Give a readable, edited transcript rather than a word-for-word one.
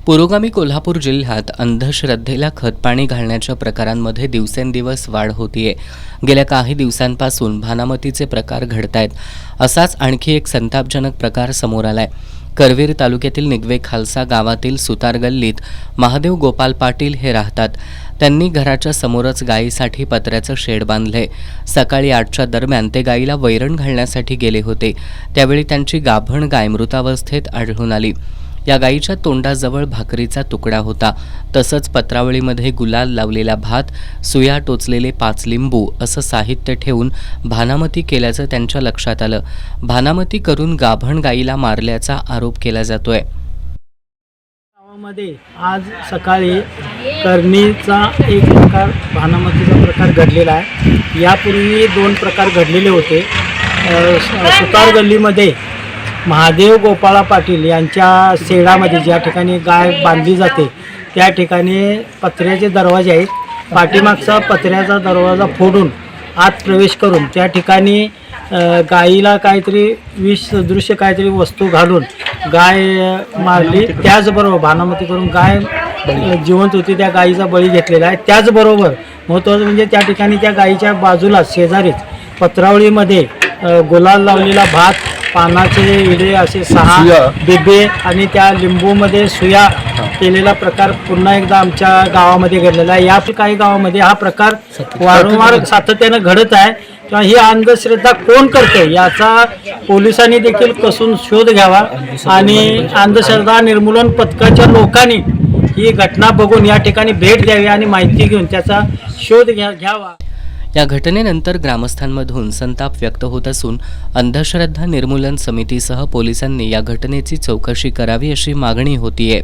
पुरोगामी कोल्हापूर जिल्ह्यात अंधश्रद्धेला खतपाणी घालण्याच्या प्रकारांमध्ये दिवसेंदिवस वाढ होतीये। गेल्या काही दिवसांपासून भानामतीचे प्रकार घडतायत। असाच आणखी एक संतापजनक प्रकार समोर आलाय। करवीर तालुक्यातील निगवे खालसा गावातील सुतार गल्लीत महादेव गोपाल पाटील हे राहतात। त्यांनी घराच्या समोरच गायीसाठी पत्र्याचं शेड बांधले। सकाळी 8च्या दरम्यान ते गायीला वैरण घालण्यासाठी गेले होते। त्यावेळी त्यांची गाभण गाय मृतावस्थेत आढळून आली। या गायीच्या तोंडाजवळ भाकरीचा तुकडा होता। तसंच पत्रावळीमध्ये गुलाल लावलेला भात, सुया टोचलेले 5 लिंबू असं साहित्य ठेवून भानामती केल्याचं त्यांच्या लक्षात आलं। भानामती करून गाभण गायीला मारल्याचा आरोप केला जातोय। गावामध्ये आज सकाळी करणीचा एक प्रकार भानामतीचा प्रकार घडलेला आहे। यापूर्वी 2 प्रकार घडलेले होते। सुतार गल्लीमध्ये महादेव गोपाळ पाटील यांच्या शेडामध्ये ज्या ठिकाणी गाय बांधली जाते त्या ठिकाणी पत्र्याचे दरवाजे आहेत। पाठीमागचा पत्र्याचा दरवाजा फोडून आत प्रवेश करून त्या ठिकाणी गायीला काहीतरी विष सदृश्य काहीतरी वस्तू घालून गाय मारली। त्याचबरोबर भानामती करून गाय जिवंत होती, त्या गायीचा बळी घेतलेला आहे। त्याचबरोबर महत्त्वाचं म्हणजे त्या ठिकाणी त्या गायीच्या बाजूला शेजारीच पत्रावळीमध्ये गुलाल लावलेला भात, पानाचे इडे असे 6 बिबे आणि त्या लिंबूमध्ये सुया केलेला प्रकार पुन्हा एकदा आमच्या गावामध्ये घडलेला आहे। या काही गावामध्ये हा प्रकार वारंवार सातत्यानं घडत आहे। किंवा ही अंधश्रद्धा कोण करते याचा पोलिसांनी देखील कसून शोध घ्यावा आणि अंधश्रद्धा निर्मूलन पथकाच्या लोकांनी ही घटना बघून या ठिकाणी भेट द्यावी आणि माहिती घेऊन त्याचा शोध घ्यावा। या घटनेनंतर ग्रामस्थांमधून संताप व्यक्त होत असून अंधश्रद्धा निर्मूलन समितीसह पोलिसांनी या घटनेची चौकशी करावी अशी मागणी होतीये।